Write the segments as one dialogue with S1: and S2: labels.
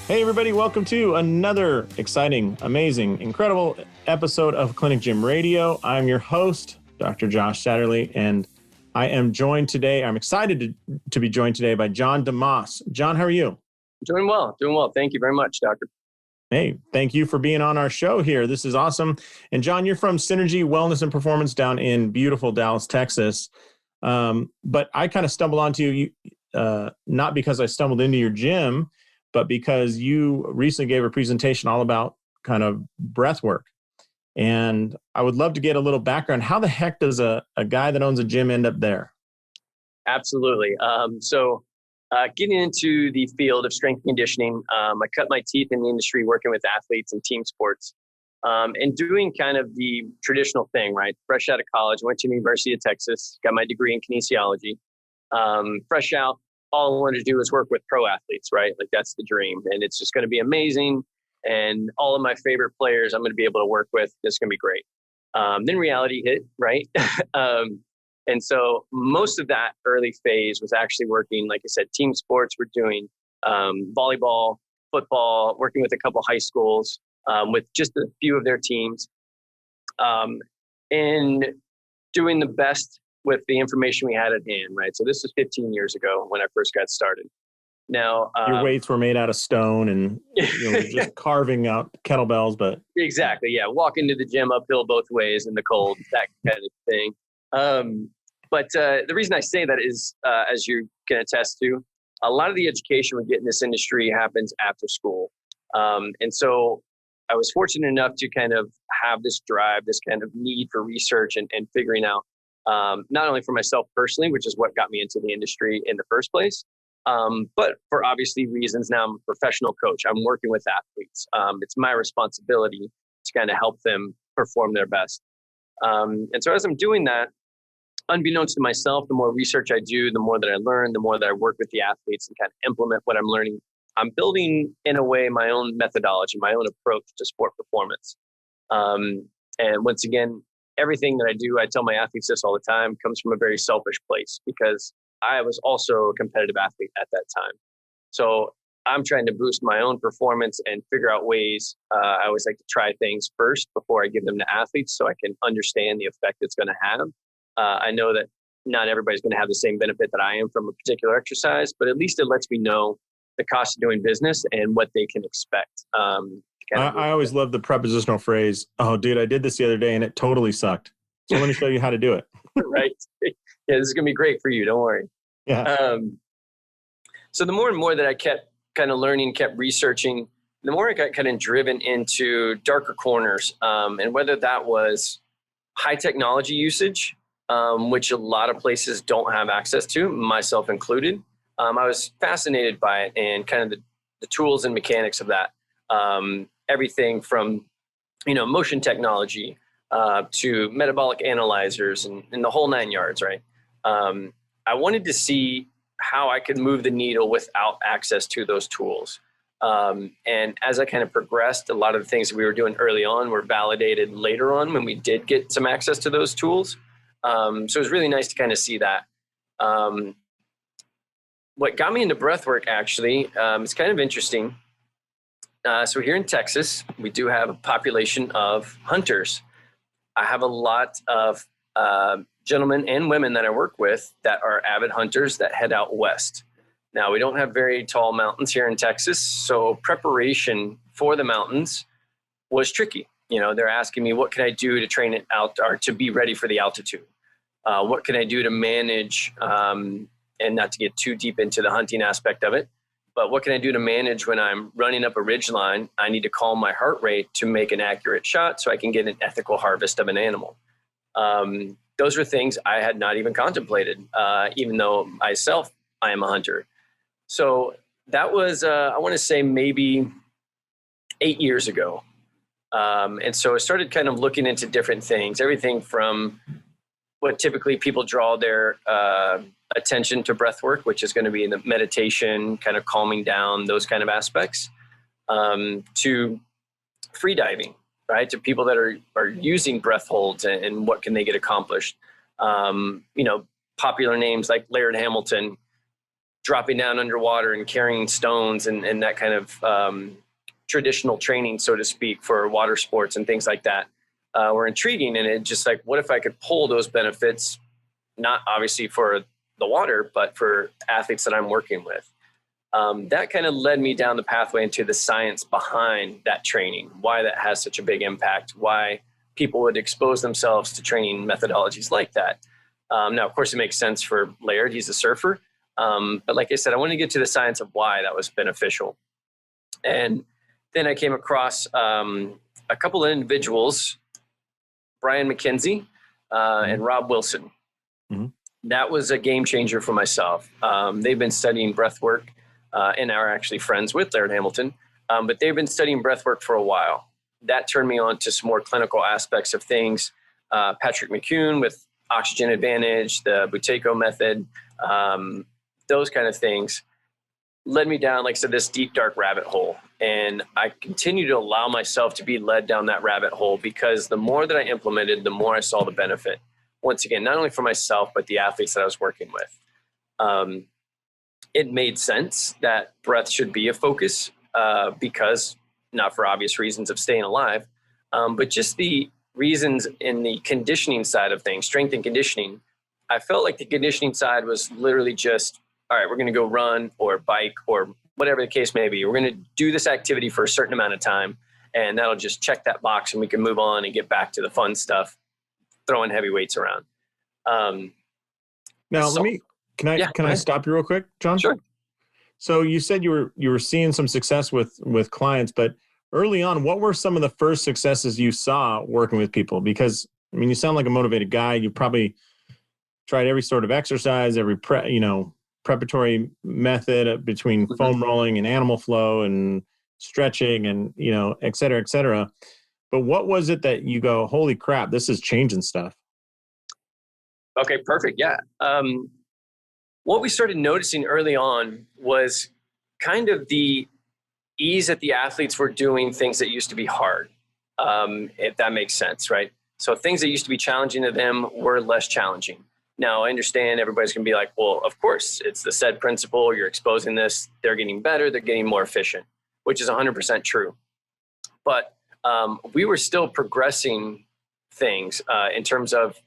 S1: Hey, everybody, welcome to another exciting, amazing, incredible episode of Clinic Gym Radio. I'm your host, Dr. Josh Satterley, and I am joined today. I'm excited to be joined today by Jon Demoss. Jon, how are you?
S2: Doing well. Thank you very much, Doctor.
S1: Hey, thank you for being on our show here. This is awesome. And Jon, you're from Synergy Wellness and Performance down in beautiful Dallas, Texas. But I kind of stumbled onto you, not because I stumbled into your gym, but because you recently gave a presentation all about kind of breath work. And I would love to get a little background. How the heck does a guy that owns a gym end up there?
S2: Absolutely. Getting into the field of strength conditioning, I cut my teeth in the industry working with athletes and team sports, and doing kind of the traditional thing, right? Fresh out of college, went to the University of Texas, got my degree in kinesiology. Fresh out, all I wanted to do was work with pro athletes, right? Like that's the dream. And it's just going to be amazing. And all of my favorite players I'm going to be able to work with. It's going to be great. Then reality hit, right? And so most of that early phase was actually working, like I said, team sports. We're doing volleyball, football, working with a couple high schools with just a few of their teams, and doing the best with the information we had at hand, right? So this was 15 years ago when I first got started. Now,
S1: your weights were made out of stone and just carving out kettlebells, but
S2: exactly, yeah, walk into the gym uphill both ways in the cold, that kind of thing. But the reason I say that is, as you can attest to, a lot of the education we get in this industry happens after school. And so I was fortunate enough to kind of have this drive, this kind of need for research and figuring out, not only for myself personally, which is what got me into the industry in the first place, but for obviously reasons. Now I'm a professional coach. I'm working with athletes. It's my responsibility to kind of help them perform their best. And so as I'm doing that, unbeknownst to myself, the more research I do, the more that I learn, the more that I work with the athletes and kind of implement what I'm learning. I'm building, in a way, my own methodology, my own approach to sport performance. And once again, everything that I do, I tell my athletes this all the time, comes from a very selfish place because I was also a competitive athlete at that time. So I'm trying to boost my own performance and figure out ways. I always like to try things first before I give them to athletes so I can understand the effect it's going to have. I know that not everybody's going to have the same benefit that I am from a particular exercise, but at least it lets me know the cost of doing business and what they can expect.
S1: I always love the prepositional phrase, "Oh, dude, I did this the other day and it totally sucked. So let me show you how to do it."
S2: Right. Yeah, this is going to be great for you. Don't worry.
S1: Yeah.
S2: So the more and more that I kept kind of learning, kept researching, the more I got kind of driven into darker corners. And whether that was high technology usage, which a lot of places don't have access to, myself included. I was fascinated by it and kind of the tools and mechanics of that. Everything from, motion technology to metabolic analyzers and the whole nine yards, right? I wanted to see how I could move the needle without access to those tools. And as I kind of progressed, a lot of the things that we were doing early on were validated later on when we did get some access to those tools. So it was really nice to kind of see that. What got me into breathwork actually, it's kind of interesting. So here in Texas, we do have a population of hunters. I have a lot of gentlemen and women that I work with that are avid hunters that head out west. Now, we don't have very tall mountains here in Texas, so preparation for the mountains was tricky. They're asking me, what can I do to train it out or to be ready for the altitude? What can I do to manage, and not to get too deep into the hunting aspect of it, but what can I do to manage when I'm running up a ridge line? I need to calm my heart rate to make an accurate shot so I can get an ethical harvest of an animal. Those are things I had not even contemplated, even though myself, I am a hunter. So that was, I want to say maybe 8 years ago. And so I started kind of looking into different things, everything from what typically people draw their attention to breath work, which is going to be the meditation, kind of calming down, those kind of aspects, to free diving, right? To people that are using breath holds and what can they get accomplished. Popular names like Laird Hamilton, dropping down underwater and carrying stones and that kind of traditional training, so to speak, for water sports and things like that were intriguing. And it just like, what if I could pull those benefits, not obviously for the water, but for athletes that I'm working with? That kind of led me down the pathway into the science behind that training, why that has such a big impact, why people would expose themselves to training methodologies like that. Now, of course, it makes sense for Laird. He's a surfer. But like I said, I want to get to the science of why that was beneficial. And then I came across a couple of individuals, Brian McKenzie and Rob Wilson. Mm-hmm. That was a game changer for myself. They've been studying breath work and are actually friends with Laird Hamilton, but they've been studying breath work for a while. That turned me on to some more clinical aspects of things. Patrick McCune with Oxygen Advantage, the Buteyko method, those kind of things led me down, like I said, this deep, dark rabbit hole. And I continue to allow myself to be led down that rabbit hole because the more that I implemented, the more I saw the benefit. Once again, not only for myself, but the athletes that I was working with. It made sense that breath should be a focus because, not for obvious reasons of staying alive, but just the reasons in the conditioning side of things, strength and conditioning. I felt like the conditioning side was literally just, all right, we're going to go run or bike or whatever the case may be. We're going to do this activity for a certain amount of time, and that'll just check that box and we can move on and get back to the fun stuff, throwing heavy weights around.
S1: Now, can I stop you real quick, Jon?
S2: Sure.
S1: So you said you were seeing some success with clients, but early on, what were some of the first successes you saw working with people? Because, I mean, you sound like a motivated guy. You probably tried every sort of exercise, every preparatory method between foam rolling and animal flow and stretching and, et cetera, et cetera. But what was it that you go, holy crap, this is changing stuff?
S2: Okay, perfect. Yeah. What we started noticing early on was kind of the ease that the athletes were doing things that used to be hard, if that makes sense, right? So things that used to be challenging to them were less challenging. Now, I understand everybody's going to be like, well, of course, it's the said principle. You're exposing this. They're getting better. They're getting more efficient, which is 100% true. But we were still progressing things in terms of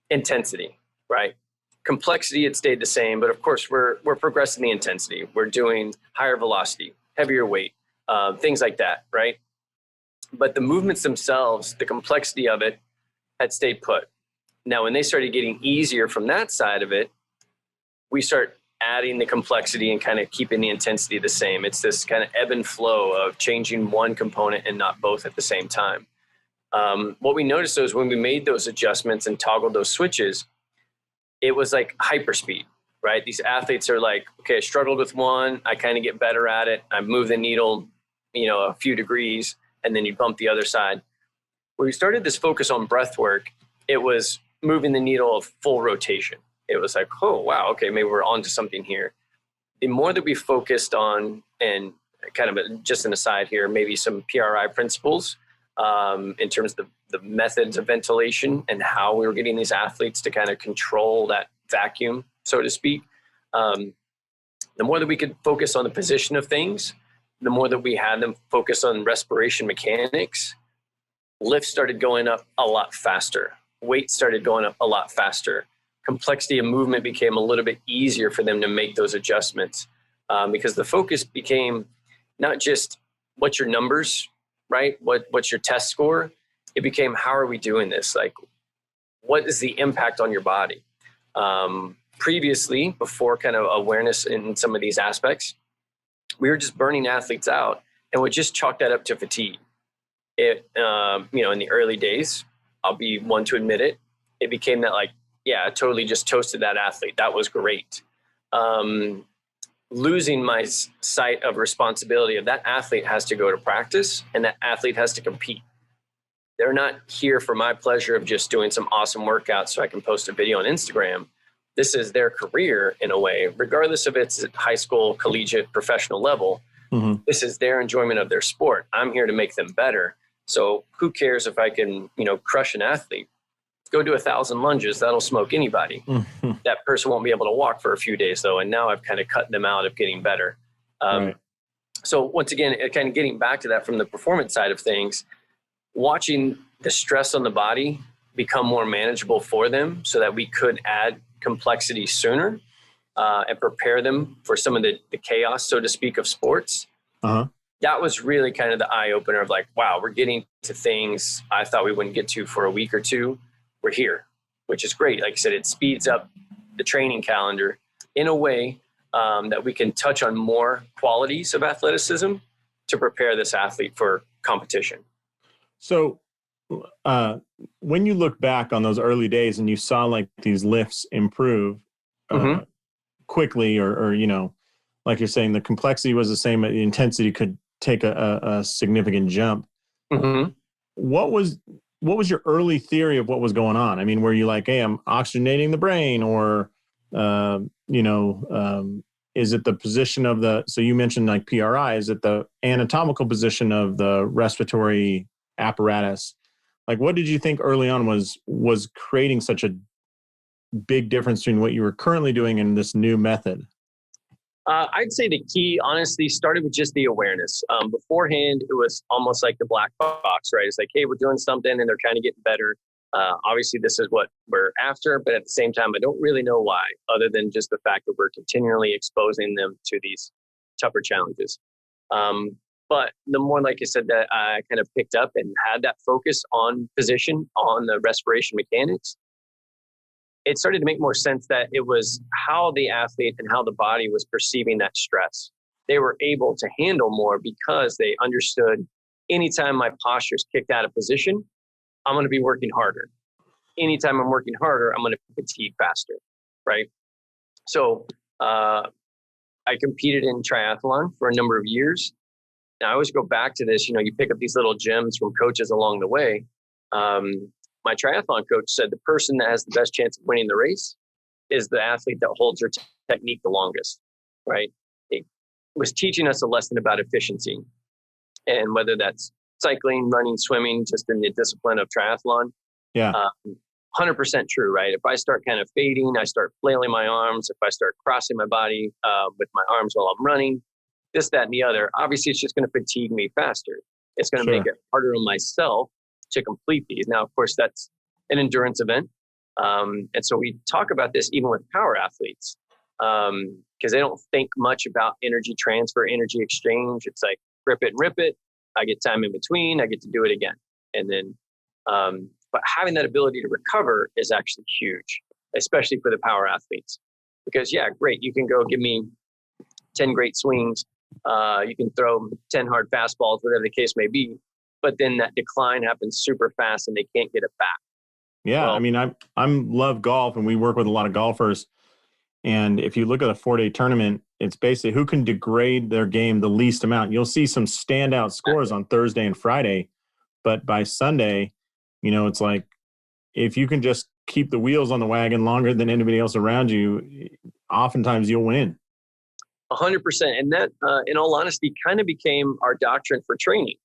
S2: intensity, right? Complexity had stayed the same, but of course, we're progressing the intensity. We're doing higher velocity, heavier weight, things like that, right? But the movements themselves, the complexity of it had stayed put. Now, when they started getting easier from that side of it, we start adding the complexity and kind of keeping the intensity the same. It's this kind of ebb and flow of changing one component and not both at the same time. What we noticed was when we made those adjustments and toggled those switches, it was like hyperspeed, right? These athletes are like, okay, I struggled with one, I kind of get better at it. I move the needle, a few degrees, and then you bump the other side. When we started this focus on breath work, it was moving the needle of full rotation. It was like, oh, wow, okay, maybe we're onto something here. The more that we focused on, and kind of just an aside here, maybe some PRI principles in terms of the methods of ventilation and how we were getting these athletes to kind of control that vacuum, so to speak. The more that we could focus on the position of things, the more that we had them focus on respiration mechanics, lift started going up a lot faster. Weight started going up a lot faster. Complexity of movement became a little bit easier for them to make those adjustments because the focus became not just what's your numbers, right? What's your test score? It became, how are we doing this? Like, what is the impact on your body? Previously, before kind of awareness in some of these aspects, we were just burning athletes out and would just chalk that up to fatigue. In the early days, I'll be one to admit it, it became that like, yeah, I totally just toasted that athlete. That was great. Losing my sight of responsibility of that athlete has to go to practice and that athlete has to compete. They're not here for my pleasure of just doing some awesome workouts so I can post a video on Instagram. This is their career in a way, regardless of it's at high school, collegiate, professional level. Mm-hmm. This is their enjoyment of their sport. I'm here to make them better. So who cares if I can, crush an athlete? go do 1,000 lunges. That'll smoke anybody. That person won't be able to walk for a few days though. And now I've kind of cut them out of getting better.
S1: Right.
S2: So once again, kind of getting back to that from the performance side of things, watching the stress on the body become more manageable for them so that we could add complexity sooner and prepare them for some of the chaos, so to speak, of sports. That was really kind of the eye opener of like, wow, we're getting to things I thought we wouldn't get to for a week or two. We're here, which is great. Like I said, it speeds up the training calendar in a way that we can touch on more qualities of athleticism to prepare this athlete for competition.
S1: So when you look back on those early days and you saw like these lifts improve quickly or, you know, like you're saying, the complexity was the same, but the intensity could take a significant jump. What was your early theory of what was going on? I mean, were you like, hey, I'm oxygenating the brain, or, is it the position of so you mentioned like PRI, is it the anatomical position of the respiratory apparatus? Like, what did you think early on was creating such a big difference between what you were currently doing and this new method?
S2: I'd say the key, honestly, started with just the awareness. Beforehand, it was almost like the black box, right? It's like, hey, we're doing something and they're kind of getting better. Obviously, this is what we're after, but at the same time, I don't really know why, other than just the fact that we're continually exposing them to these tougher challenges. But the more, like I said, that I kind of picked up and had that focus on position, on the respiration mechanics, it started to make more sense that it was how the athlete and how the body was perceiving that stress. They were able to handle more because they understood anytime my posture is kicked out of position, I'm going to be working harder. Anytime I'm working harder, I'm going to fatigue faster, right? So I competed in triathlon for a number of years. Now, I always go back to this, you pick up these little gems from coaches along the way. My triathlon coach said the person that has the best chance of winning the race is the athlete that holds their technique the longest, right? It was teaching us a lesson about efficiency, and whether that's cycling, running, swimming, just in the discipline of triathlon. Yeah. 100% true, right? If I start kind of fading, I start flailing my arms. If I start crossing my body with my arms while I'm running, this, that, and the other, obviously it's just going to fatigue me faster. It's going to make it harder on myself to complete these. Now, of course, that's an endurance event. And so we talk about this even with power athletes because they don't think much about energy transfer, energy exchange. It's like rip it and rip it. I get time in between. I get to do it again. And then, but having that ability to recover is actually huge, especially for the power athletes. Because yeah, great. You can go give me 10 great swings. You can throw 10 hard fastballs, whatever the case may be. But then that decline happens super fast and they can't get it back.
S1: Yeah. Well, I mean, I'm love golf and we work with a lot of golfers. And if you look at a 4-day tournament, it's basically who can degrade their game the least amount. You'll see some standout scores on Thursday and Friday, but by Sunday, it's like, if you can just keep the wheels on the wagon longer than anybody else around you, oftentimes you'll win.
S2: 100%. And that, in all honesty, kind of became our doctrine for training.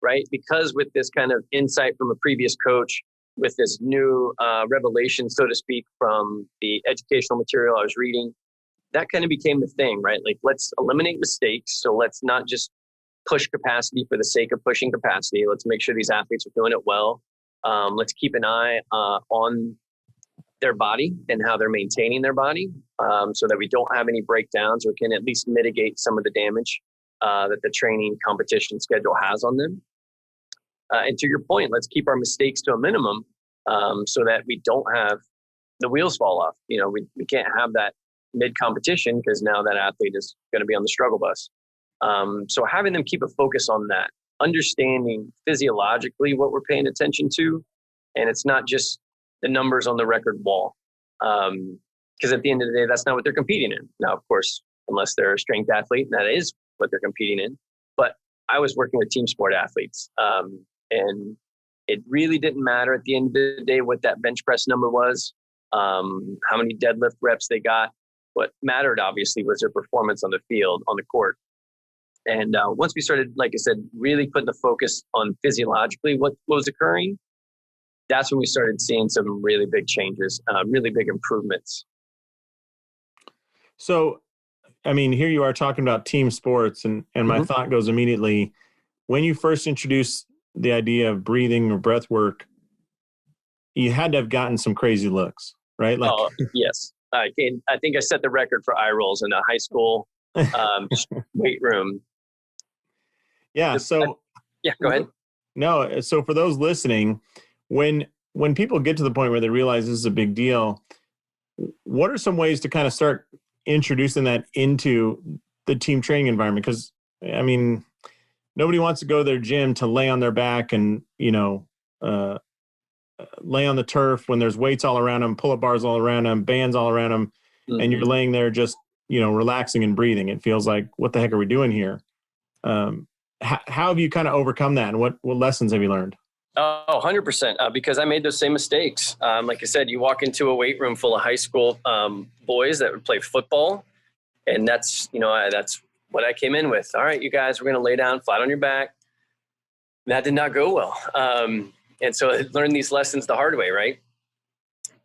S2: Right? Because with this kind of insight from a previous coach, with this new revelation, so to speak, from the educational material I was reading, that kind of became the thing, right? Like, let's eliminate mistakes. So let's not just push capacity for the sake of pushing capacity. Let's make sure these athletes are doing it well. Let's keep an eye on their body and how they're maintaining their body so that we don't have any breakdowns or can at least mitigate some of the damage that the training competition schedule has on them. And to your point, let's keep our mistakes to a minimum so that we don't have the wheels fall off. We can't have that mid-competition because now that athlete is going to be on the struggle bus. So having them keep a focus on that, understanding physiologically what we're paying attention to, and it's not just the numbers on the record wall. Because at the end of the day, that's not what they're competing in. Now, of course, unless they're a strength athlete, that is what they're competing in. But I was working with team sport athletes. And it really didn't matter at the end of the day what that bench press number was, how many deadlift reps they got. What mattered, obviously, was their performance on the field, on the court. And once we started, like I said, really putting the focus on physiologically what was occurring, that's when we started seeing some really big changes, really big improvements.
S1: So, I mean, here you are talking about team sports, and my thought goes immediately, when you first introduced the idea of breathing or breath work, you had to have gotten some crazy looks, right? Like,
S2: yes. I think I set the record for eye rolls in a high school weight room.
S1: Yeah. So,
S2: yeah, go ahead.
S1: No. So for those listening, when people get to the point where they realize this is a big deal, what are some ways to kind of start introducing that into the team training environment? Because, I mean, nobody wants to go to their gym to lay on their back and, lay on the turf when there's weights all around them, pull-up bars all around them, bands all around them, and you're laying there just, relaxing and breathing. It feels like, what the heck are we doing here? How have you kind of overcome that, and what lessons have you learned?
S2: Oh, 100%. Because I made those same mistakes. Like I said, you walk into a weight room full of high school boys that would play football, and that's what I came in with. All right, you guys, we're going to lay down flat on your back. That did not go well. And so I learned these lessons the hard way, right?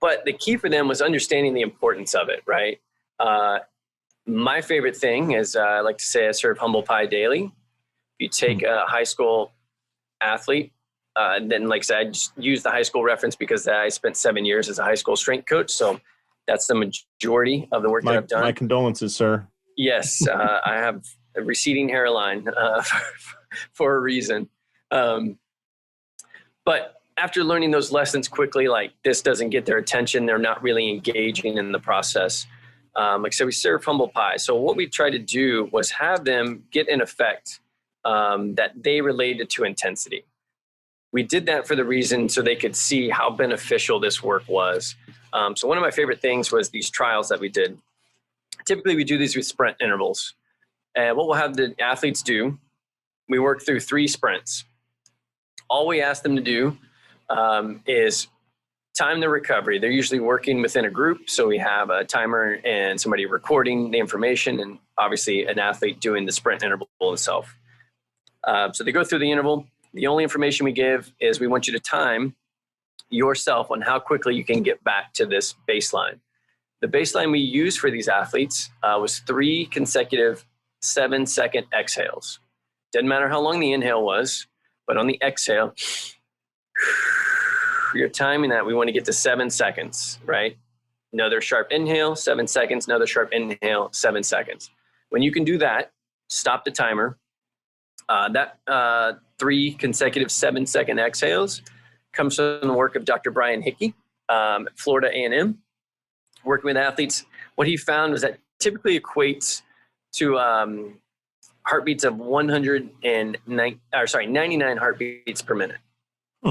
S2: But the key for them was understanding the importance of it, right? My favorite thing is, I like to say, I serve humble pie daily. If you take a high school athlete, then, like I said, I just use the high school reference because I spent 7 years as a high school strength coach. So that's the majority of the work that I've done.
S1: My condolences, sir.
S2: Yes, I have a receding hairline for a reason. But after learning those lessons quickly, like, this doesn't get their attention, they're not really engaging in the process. Like I said, we serve humble pie. So what we tried to do was have them get an effect that they related to intensity. We did that for the reason so they could see how beneficial this work was. So one of my favorite things was these trials that we did. Typically, we do these with sprint intervals. And what we'll have the athletes do, we work through 3 sprints. All we ask them to do is time the recovery. They're usually working within a group. So we have a timer and somebody recording the information, and obviously an athlete doing the sprint interval himself. So they go through the interval. The only information we give is we want you to time yourself on how quickly you can get back to this baseline. The baseline we used for these athletes was 3 consecutive 7-second exhales. Didn't matter how long the inhale was, but on the exhale, you're timing that. We want to get to 7 seconds, right? Another sharp inhale, 7 seconds. Another sharp inhale, 7 seconds. When you can do that, stop the timer. That 3 consecutive 7-second exhales comes from the work of Dr. Brian Hickey at Florida A&M, working with athletes. What he found was that typically equates to heartbeats of 99 heartbeats per minute.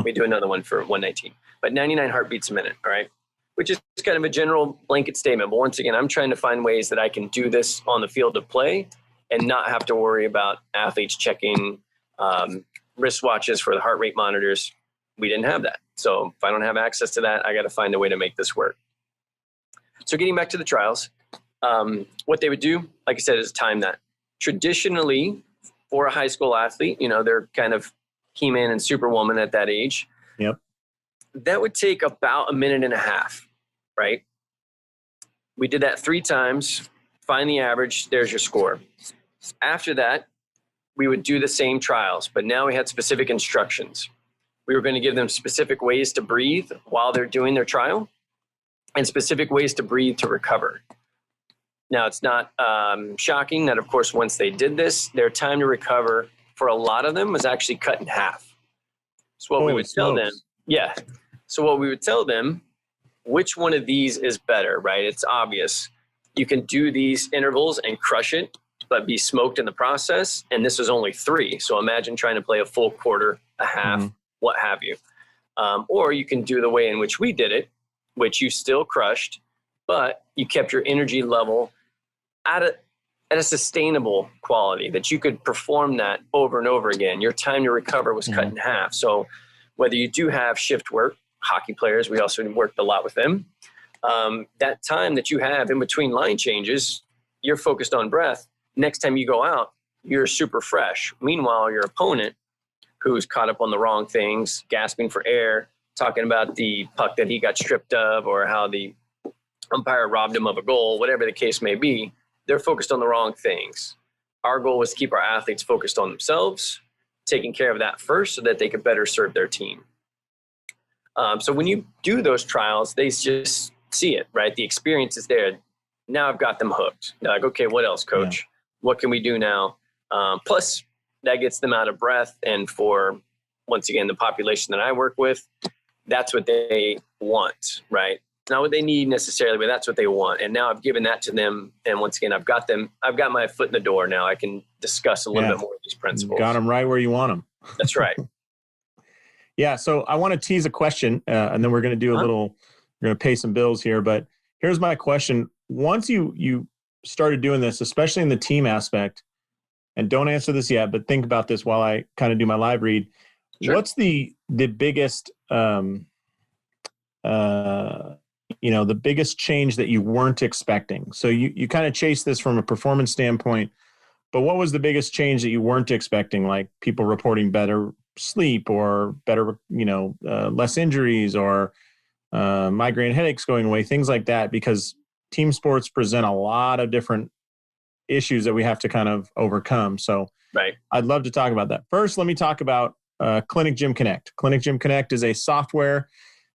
S2: We do another one for 119, but 99 heartbeats a minute, all right? Which is kind of a general blanket statement. But once again, I'm trying to find ways that I can do this on the field of play and not have to worry about athletes checking wristwatches for the heart rate monitors. We didn't have that. So if I don't have access to that, I got to find a way to make this work. So getting back to the trials, what they would do, like I said, is time that. Traditionally, for a high school athlete, they're kind of He-Man and Superwoman at that age.
S1: Yep.
S2: That would take about 1.5 minutes, right? We did that 3 times, find the average, there's your score. After that, we would do the same trials, but now we had specific instructions. We were going to give them specific ways to breathe while they're doing their trial and specific ways to breathe to recover. Now, it's not shocking that, of course, once they did this, their time to recover for a lot of them was actually cut in half. So what we would tell them, So what we would tell them, which one of these is better, right? It's obvious. You can do these intervals and crush it, but be smoked in the process. And this was only 3. So imagine trying to play a full quarter, a half, what have you. Or you can do the way in which we did it, which you still crushed, but you kept your energy level at a sustainable quality that you could perform that over and over again. Your time to recover was cut in half. So whether you do have shift work, hockey players, we also worked a lot with them. That time that you have in between line changes, you're focused on breath. Next time you go out, you're super fresh. Meanwhile, your opponent, who's caught up on the wrong things, gasping for air, talking about the puck that he got stripped of or how the umpire robbed him of a goal, whatever the case may be, they're focused on the wrong things. Our goal was to keep our athletes focused on themselves, taking care of that first so that they could better serve their team. So when you do those trials, they just see it, right? The experience is there. Now I've got them hooked. They're like, okay, what else, coach? Yeah. What can we do now? Plus, that gets them out of breath. And for, once again, the population that I work with, that's what they want, right? Not what they need necessarily, but that's what they want. And now I've given that to them. And once again, I've got my foot in the door now. I can discuss a little bit more of these principles.
S1: Got them right where you want them.
S2: That's right.
S1: Yeah. So I want to tease a question and then we're going to do we're going to pay some bills here. But here's my question. Once you started doing this, especially in the team aspect, and don't answer this yet, but think about this while I kind of do my live read. Sure. What's the biggest, the biggest change that you weren't expecting? So you kind of chased this from a performance standpoint, but what was the biggest change that you weren't expecting? Like people reporting better sleep or better, less injuries or migraine headaches going away, things like that, because team sports present a lot of different issues that we have to kind of overcome. So
S2: right.
S1: I'd love to talk about that. First, let me talk about Clinic Gym Connect. Clinic Gym Connect is a software,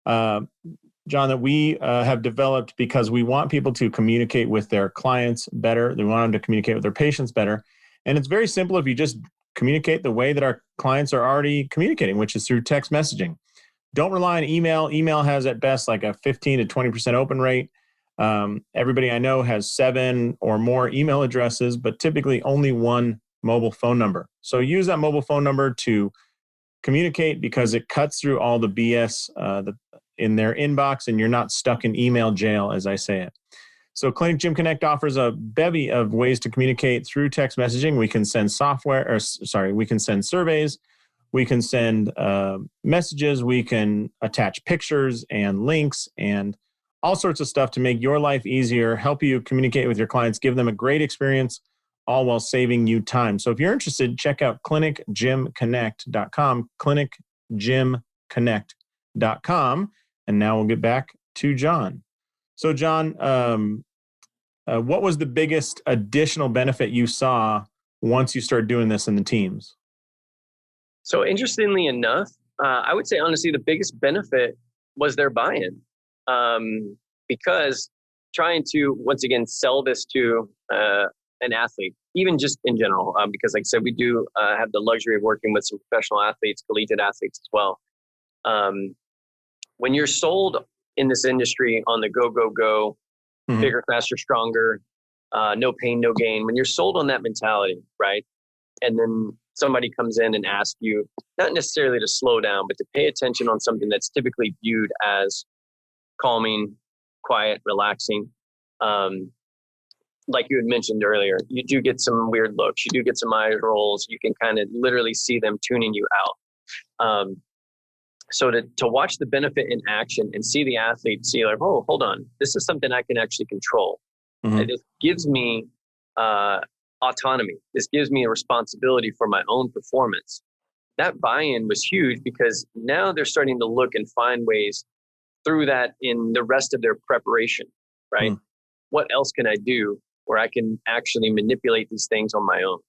S1: John, that we have developed because we want people to communicate with their clients better. We want them to communicate with their patients better. And it's very simple if you just communicate the way that our clients are already communicating, which is through text messaging. Don't rely on email. Email has at best like a 15 to 20% open rate. Everybody I know has 7 or more email addresses, but typically only one mobile phone number. So use that mobile phone number to communicate because it cuts through all the BS in their inbox and you're not stuck in email jail, as I say it. So Clinic Gym Connect offers a bevy of ways to communicate through text messaging. We can send we can send surveys, we can send messages, we can attach pictures and links and all sorts of stuff to make your life easier, help you communicate with your clients, give them a great experience, all while saving you time. So if you're interested, check out clinicgymconnect.com, clinicgymconnect.com. And now we'll get back to John. So John, what was the biggest additional benefit you saw once you started doing this in the teams?
S2: So interestingly enough, I would say honestly, the biggest benefit was their buy-in. Because trying to, once again, sell this to an athlete, even just in general, because like I said, we do have the luxury of working with some professional athletes, collegiate athletes as well. When you're sold in this industry on the go, mm-hmm. bigger, faster, stronger, no pain, no gain, when you're sold on that mentality, right? And then somebody comes in and asks you, not necessarily to slow down, but to pay attention on something that's typically viewed as calming, quiet, relaxing. Like you had mentioned earlier, you do get some weird looks. You do get some eye rolls. You can kind of literally see them tuning you out. So to watch the benefit in action and see the athlete see like, oh, hold on, this is something I can actually control. Mm-hmm. It gives me autonomy. This gives me a responsibility for my own performance. That buy-in was huge because now they're starting to look and find ways through that in the rest of their preparation, right? Mm. What else can I do where I can actually manipulate these things on my own?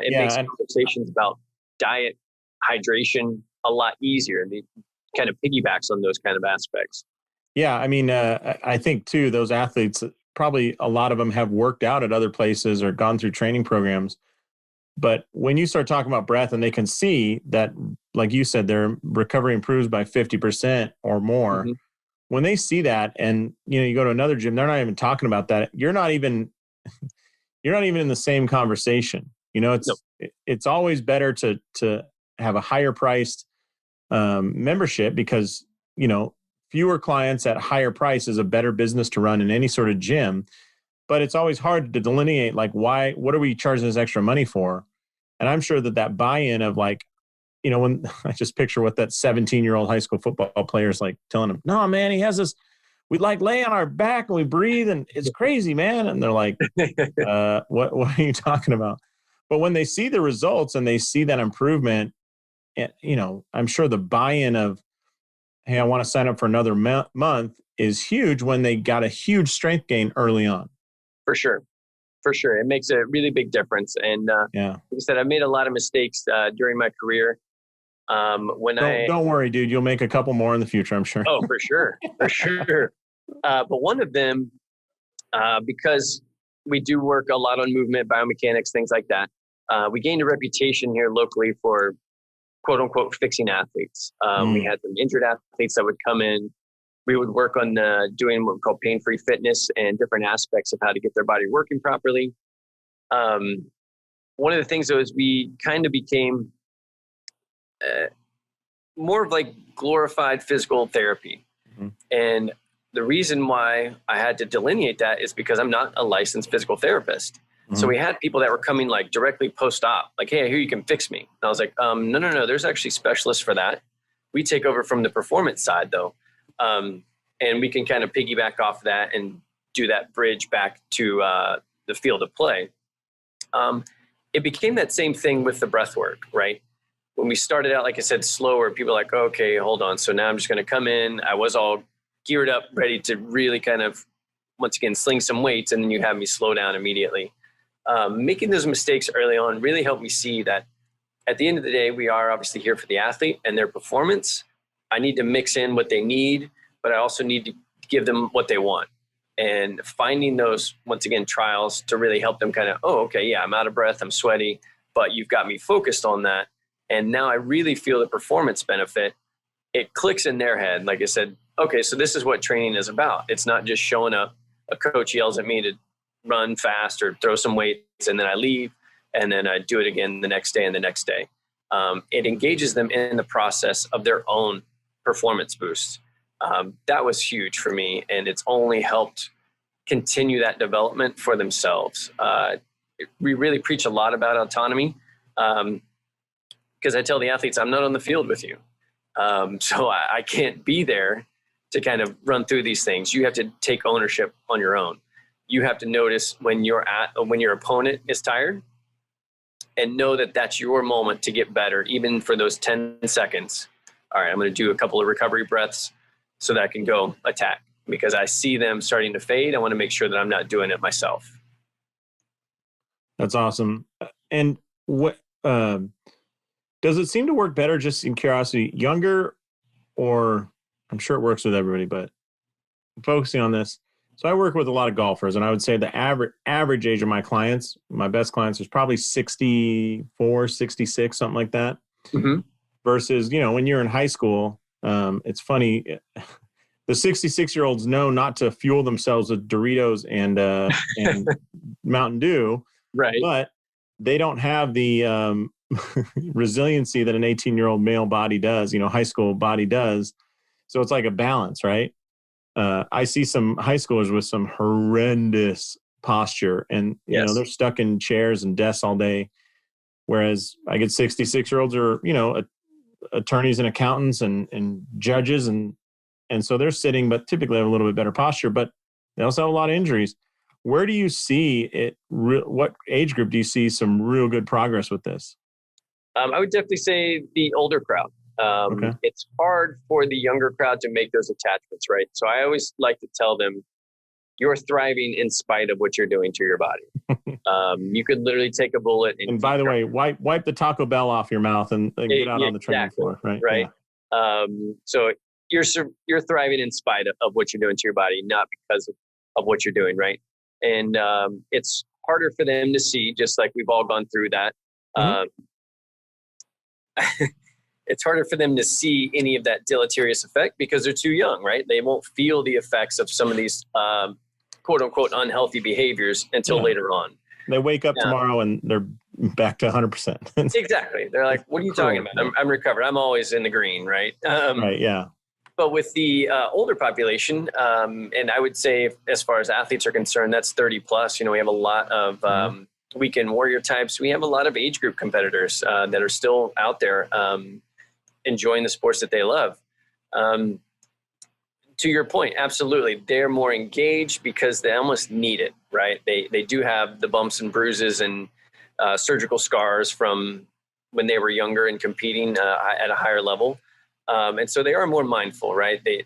S2: It makes conversations about diet, hydration a lot easier. It kind of piggybacks on those kind of aspects.
S1: Yeah, I mean, I think too, those athletes, probably a lot of them have worked out at other places or gone through training programs. But when you start talking about breath and they can see that, like you said, their recovery improves by 50% or more, mm-hmm. when they see that and, you go to another gym, they're not even talking about that. You're not even in the same conversation. It's always better to have a higher priced membership because, fewer clients at higher price is a better business to run in any sort of gym. But it's always hard to delineate, like, what are we charging this extra money for? And I'm sure that buy-in of when I just picture what that 17-year-old high school football player is like telling him, no, man, he has this, we lay on our back and we breathe and it's crazy, man. And they're like, what are you talking about? But when they see the results and they see that improvement, I'm sure the buy-in of hey, I want to sign up for another month is huge when they got a huge strength gain early on.
S2: For sure. It makes a really big difference. And like I said, I've made a lot of mistakes during my career. Don't
S1: worry, dude, you'll make a couple more in the future, I'm sure.
S2: Oh, for sure. But one of them, because we do work a lot on movement, biomechanics, things like that, we gained a reputation here locally for quote unquote fixing athletes. We had some injured athletes that would come in. We would work on doing what we call pain-free fitness and different aspects of how to get their body working properly. One of the things though is we kind of became more of like glorified physical therapy. Mm-hmm. And the reason why I had to delineate that is because I'm not a licensed physical therapist. Mm-hmm. So we had people that were coming like directly post-op, like, hey, I hear you can fix me. And I was like, no, there's actually specialists for that. We take over from the performance side though. And we can kind of piggyback off that and do that bridge back to the field of play. It became that same thing with the breath work, right? When we started out, like I said, slower, people were like, okay, hold on. So now I'm just going to come in. I was all geared up, ready to really kind of, once again, sling some weights. And then you have me slow down immediately. Making those mistakes early on really helped me see that at the end of the day, we are obviously here for the athlete and their performance. I need to mix in what they need, but I also need to give them what they want. And finding those, once again, trials to really help them kind of, oh, okay, yeah, I'm out of breath, I'm sweaty, but you've got me focused on that. And now I really feel the performance benefit. It clicks in their head. Like I said, okay, so this is what training is about. It's not just showing up. A coach yells at me to run fast or throw some weights, and then I leave, and then I do it again the next day and the next day. It engages them in the process of their own performance boost. That was huge for me, and it's only helped continue that development for themselves. We really preach a lot about autonomy because I tell the athletes, I'm not on the field with you. So I can't be there to kind of run through these things. You have to take ownership on your own. You have to notice when your opponent is tired and know that that's your moment to get better, even for those 10 seconds. All right, I'm going to do a couple of recovery breaths so that I can go attack, because I see them starting to fade. I want to make sure that I'm not doing it myself.
S1: That's awesome. And what does it seem to work better, just in curiosity, younger, or I'm sure it works with everybody, but focusing on this. So I work with a lot of golfers, and I would say the average age of my clients, my best clients, is probably 64, 66, something like that. Mm-hmm. Versus, when you're in high school, it's funny. The 66-year-olds know not to fuel themselves with Doritos and Mountain Dew, right? But they don't have the resiliency that an 18-year-old male body does, high school body does. So it's like a balance, right? I see some high schoolers with some horrendous posture, and they're stuck in chairs and desks all day. Whereas I get 66-year-olds are, attorneys and accountants and judges, and so they're sitting, but typically have a little bit better posture, but they also have a lot of injuries. Where do you see it? What age group do you see some real good progress with this?
S2: I would definitely say the older crowd. Okay. It's hard for the younger crowd to make those attachments, right? So I always like to tell them, you're thriving in spite of what you're doing to your body. You could literally take a bullet.
S1: And by the way, wipe the Taco Bell off your mouth and get out on the training floor, right?
S2: Right. Yeah. So you're thriving in spite of what you're doing to your body, not because of what you're doing, right? And it's harder for them to see, just like we've all gone through that. Mm-hmm. It's harder for them to see any of that deleterious effect because they're too young, right? They won't feel the effects of some of these quote unquote unhealthy behaviors until later on.
S1: They wake up tomorrow and they're back to 100%.
S2: Exactly. They're like, what are you talking about? I'm recovered. I'm always in the green, right?
S1: Right, yeah.
S2: But with the older population, and I would say as far as athletes are concerned, that's 30 plus. We have a lot of weekend warrior types. We have a lot of age group competitors that are still out there enjoying the sports that they love. To your point, absolutely. They're more engaged because they almost need it, right? They do have the bumps and bruises and surgical scars from when they were younger and competing at a higher level. And so they are more mindful, right? They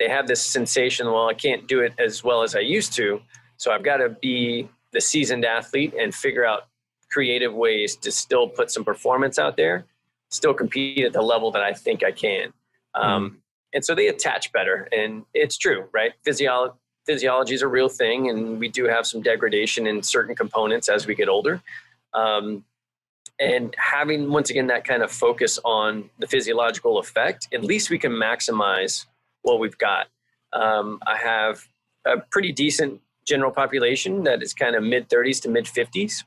S2: have this sensation, well, I can't do it as well as I used to. So I've got to be the seasoned athlete and figure out creative ways to still put some performance out there, still compete at the level that I think I can. And so they attach better. And it's true, right? Physiology is a real thing. And we do have some degradation in certain components as we get older. And having, once again, that kind of focus on the physiological effect, at least we can maximize what we've got. I have a pretty decent general population that is kind of mid 30s to mid 50s.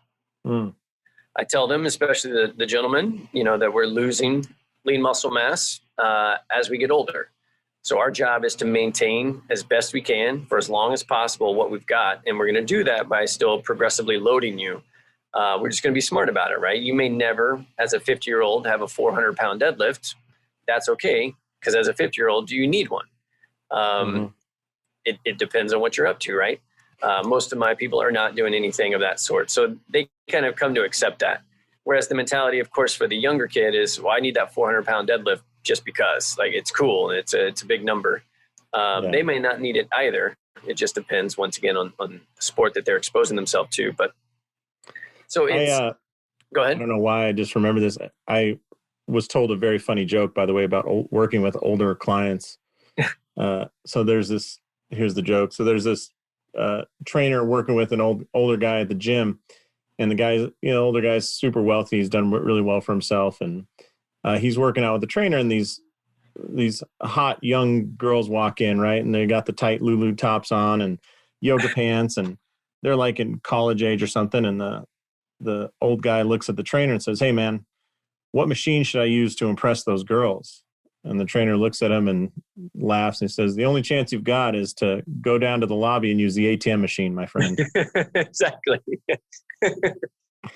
S2: I tell them, especially the gentlemen, that we're losing lean muscle mass as we get older. So our job is to maintain as best we can for as long as possible what we've got. And we're going to do that by still progressively loading you. We're just going to be smart about it, right? You may never, as a 50-year-old, have a 400-pound deadlift. That's okay, because as a 50-year-old, do you need one? It depends on what you're up to, right? Most of my people are not doing anything of that sort. So they kind of come to accept that. Whereas the mentality, of course, for the younger kid is, well, I need that 400-pound deadlift just because, like, it's cool and it's a big number. They may not need it either. It just depends, once again, on the sport that they're exposing themselves to. But so it's, go ahead.
S1: I don't know why I just remember this. I was told a very funny joke, by the way, about working with older clients. So here's the joke. So there's this trainer working with an older guy at the gym, and the guy's, older guy's super wealthy. He's done really well for himself. And he's working out with the trainer, and these hot young girls walk in, right? And they got the tight Lulu tops on and yoga pants, and they're like in college age or something. And the old guy looks at the trainer and says, "Hey man, what machine should I use to impress those girls?" And the trainer looks at him and laughs and he says, "The only chance you've got is to go down to the lobby and use the ATM machine, my friend."
S2: Exactly.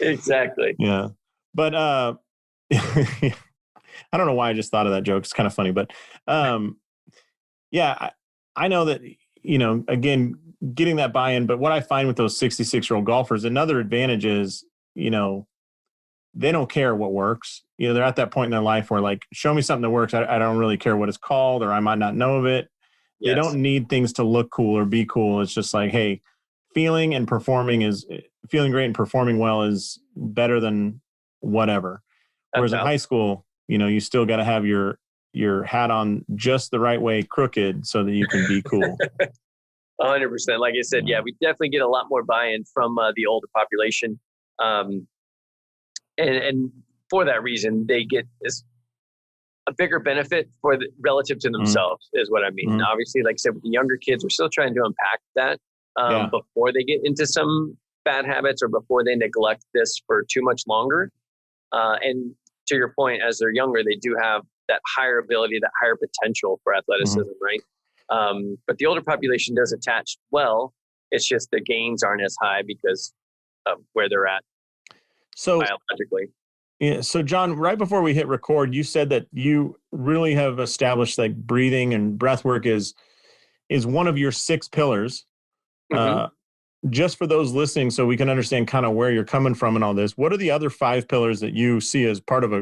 S2: Exactly.
S1: Yeah. But I don't know why I just thought of that joke. It's kind of funny, but yeah, I know that, again, getting that buy-in, but what I find with those 66-year-old golfers, another advantage is, they don't care what works. They're at that point in their life where, like, show me something that works. I don't really care what it's called, or I might not know of it. Yes. They don't need things to look cool or be cool. It's just like, hey, feeling great and performing well is better than whatever. Whereas in high school, you still got to have your hat on just the right way, crooked, so that you can be cool.
S2: 100%. Like I said, yeah, we definitely get a lot more buy-in from the older population. And for that reason, they get a bigger benefit relative to themselves, is what I mean. Obviously, like I said, with the younger kids, we're still trying to unpack that before they get into some bad habits or before they neglect this for too much longer. And to your point, as they're younger, they do have that higher ability, that higher potential for athleticism, right? But the older population does attach well. It's just the gains aren't as high because of where they're at. So biologically.
S1: Yeah. So Jon, right before we hit record, you said that you really have established like breathing and breath work is one of your 6 pillars. Just for those listening, so we can understand kind of where you're coming from and all this, what are the other 5 pillars that you see as part of I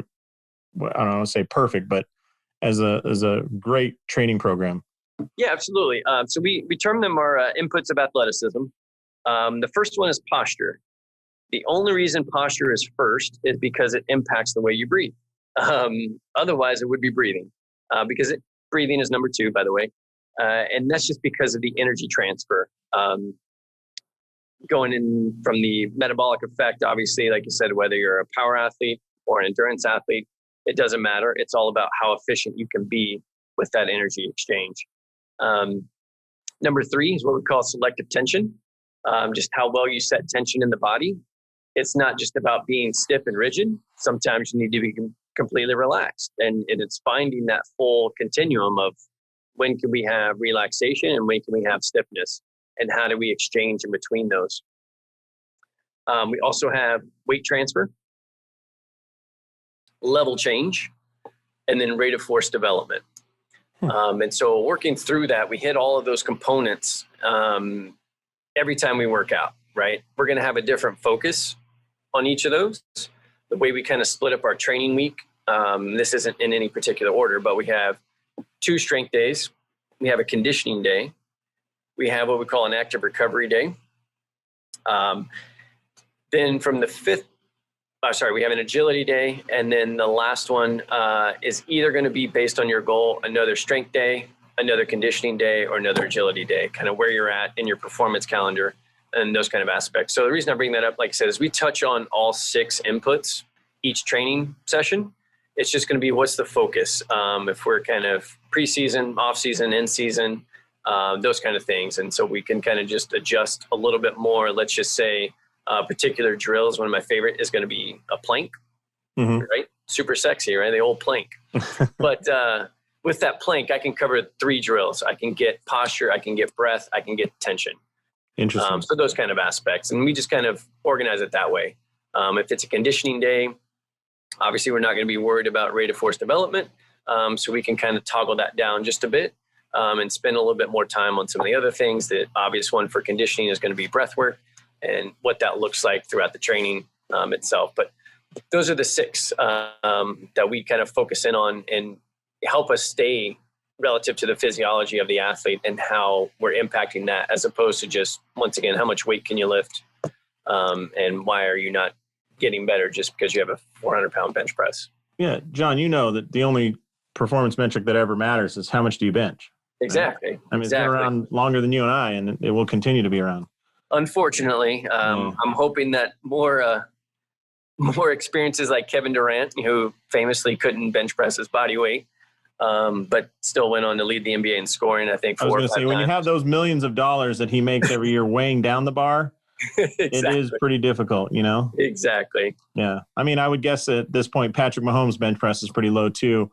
S1: don't want to say perfect, but as a great training program?
S2: Yeah, absolutely. So we term them our inputs of athleticism. The first one is posture. The only reason posture is first is because it impacts the way you breathe. Otherwise, it would be breathing, because breathing is number 2, by the way. And that's just because of the energy transfer. Going in from the metabolic effect, obviously, like you said, whether you're a power athlete or an endurance athlete, it doesn't matter. It's all about how efficient you can be with that energy exchange. Number 3 is what we call selective tension. Just how well you set tension in the body. It's not just about being stiff and rigid. Sometimes you need to be completely relaxed. And it's finding that full continuum of when can we have relaxation and when can we have stiffness, and how do we exchange in between those. We also have weight transfer, level change, and then rate of force development. And so working through that, we hit all of those components every time we work out, right? We're going to have a different focus on each of those. The way we kind of split up our training week This isn't in any particular order, but we have 2 strength days. We have a conditioning day. We have what we call an active recovery day. Then from the 5th, we have an agility day. And then the last one is either going to be based on your goal, another strength day, another conditioning day, or another agility day, kind of where you're at in your performance calendar and those kind of aspects. So the reason I bring that up, like I said, is we touch on all 6 inputs each training session. It's just going to be what's the focus. If we're kind of preseason, off season, in season, those kind of things. And so we can kind of just adjust a little bit more. Let's just say particular drills. One of my favorite is going to be a plank, right? Super sexy, right? The old plank. But with that plank, I can cover 3 drills. I can get posture, I can get breath, I can get tension.
S1: Interesting.
S2: So those kind of aspects. And we just kind of organize it that way. If it's a conditioning day, obviously we're not going to be worried about rate of force development. So we can kind of toggle that down just a bit and spend a little bit more time on some of the other things. The obvious one for conditioning is going to be breath work and what that looks like throughout the training itself. But those are the 6 that we kind of focus in on and help us stay relative to the physiology of the athlete and how we're impacting that, as opposed to just, once again, how much weight can you lift and why are you not getting better just because you have a 400-pound bench press.
S1: Yeah, John, you know that the only performance metric that ever matters is how much do you bench.
S2: Exactly.
S1: Right? I mean, It's been around longer than you and I, and it will continue to be around.
S2: Unfortunately, I'm hoping that more experiences like Kevin Durant, who famously couldn't bench press his body weight, but still went on to lead the NBA in scoring, I think, 4 or 5 times. I was going to say,
S1: when you have those millions of dollars that he makes every year weighing down the bar, exactly. It is pretty difficult, you know?
S2: Exactly.
S1: Yeah. I mean, I would guess at this point, Patrick Mahomes' bench press is pretty low too,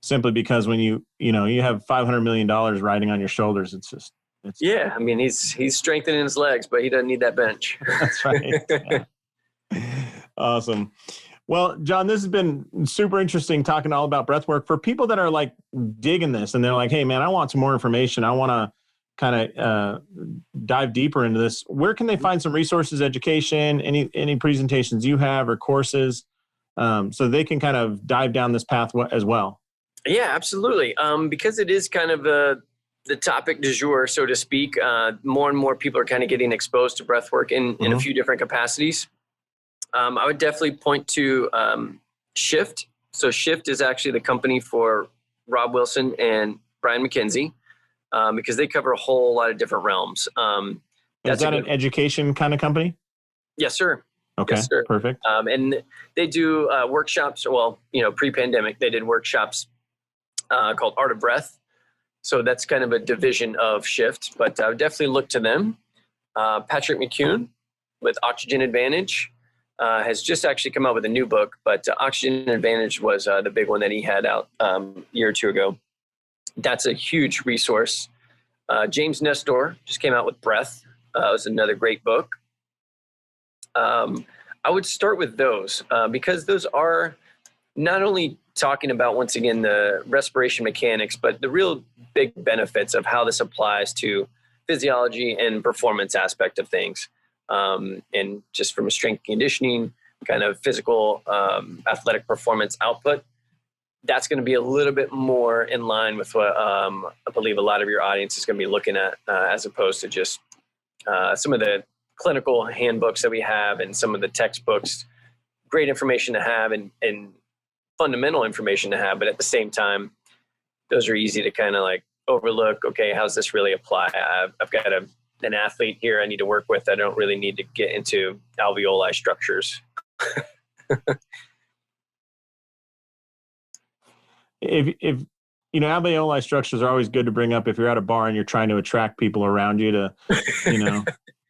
S1: simply because when you have $500 million riding on your shoulders,
S2: I mean, he's strengthening his legs, but he doesn't need that bench.
S1: That's right. Yeah. Awesome. Well, John, this has been super interesting talking all about breath work. For people that are like digging this and they're like, hey, man, I want some more information. I want to kind of dive deeper into this. Where can they find some resources, education, any presentations you have or courses so they can kind of dive down this path as well?
S2: Yeah, absolutely. Because it is kind of the topic du jour, so to speak, more and more people are kind of getting exposed to breath work in a few different capacities. I would definitely point to Shift. So Shift is actually the company for Rob Wilson and Brian McKenzie because they cover a whole lot of different realms.
S1: Is that an education kind of company?
S2: Yes, sir.
S1: Okay,
S2: yes, sir.
S1: Perfect.
S2: And they do workshops. Well, pre-pandemic, they did workshops called Art of Breath. So that's kind of a division of Shift, but I would definitely look to them. Patrick McCune with Oxygen Advantage has just actually come out with a new book, but Oxygen Advantage was the big one that he had out a year or 2 ago. That's a huge resource. James Nestor just came out with Breath. It was another great book. I would start with those because those are not only talking about, once again, the respiration mechanics, but the real big benefits of how this applies to physiology and performance aspect of things. And just from a strength conditioning, kind of physical, athletic performance output, that's going to be a little bit more in line with what I believe a lot of your audience is going to be looking at, as opposed to just some of the clinical handbooks that we have and some of the textbooks. Great information to have and fundamental information to have, but at the same time, those are easy to kind of like overlook. Okay, how's this really apply? I've got an athlete here I need to work with. I don't really need to get into alveoli structures.
S1: If alveoli structures are always good to bring up if you're at a bar and you're trying to attract people around you to,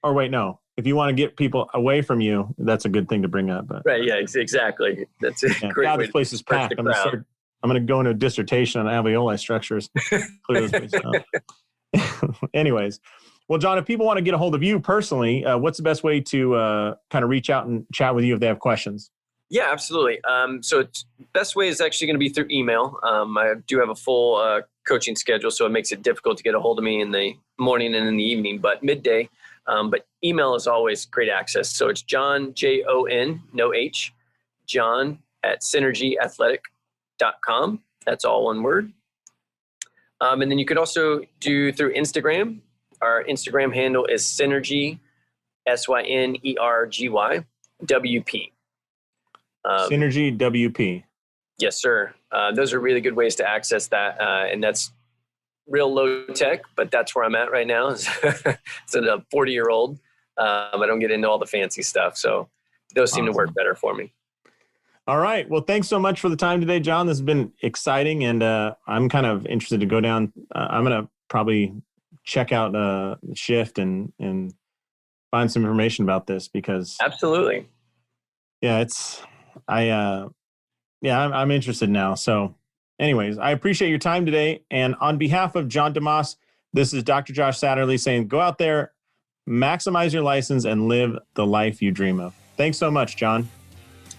S1: or wait, no. If you want to get people away from you, that's a good thing to bring up. But,
S2: right? Yeah, exactly. That's a great.
S1: God, this place is packed. I'm going to go into a dissertation on alveoli structures. Clear those places up. Anyways, well, John, if people want to get a hold of you personally, what's the best way to kind of reach out and chat with you if they have questions?
S2: Yeah, absolutely. So best way is actually going to be through email. I do have a full coaching schedule, so it makes it difficult to get a hold of me in the morning and in the evening, but midday. But email is always great access. So it's Jon, Jon, no H, Jon @ Synergy Athletic synergy.com. That's all one word. And then you could also do through Instagram. Our Instagram handle is Synergy, SYNERGY, WP.
S1: Synergy WP.
S2: Yes, sir. Those are really good ways to access that. And that's real low tech, but that's where I'm at right now. It's a 40-year-old. I don't get into all the fancy stuff. So those seem to work better for me.
S1: All right. Well, thanks so much for the time today, Jon. This has been exciting, and I'm kind of interested to go down. I'm going to probably check out Shift and find some information about this because
S2: absolutely.
S1: Yeah, I'm interested now. So anyways, I appreciate your time today. And on behalf of Jon Demoss, this is Dr. Josh Satterley saying, go out there, maximize your license, and live the life you dream of. Thanks so much, Jon.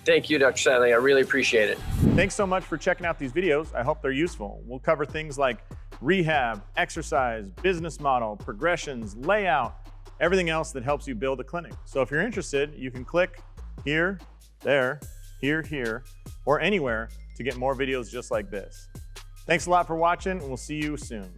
S2: Thank you, Dr. Satterley. I really appreciate it.
S1: Thanks so much for checking out these videos. I hope they're useful. We'll cover things like rehab, exercise, business model, progressions, layout, everything else that helps you build a clinic. So if you're interested, you can click here, there, here, or anywhere to get more videos just like this. Thanks a lot for watching, and we'll see you soon.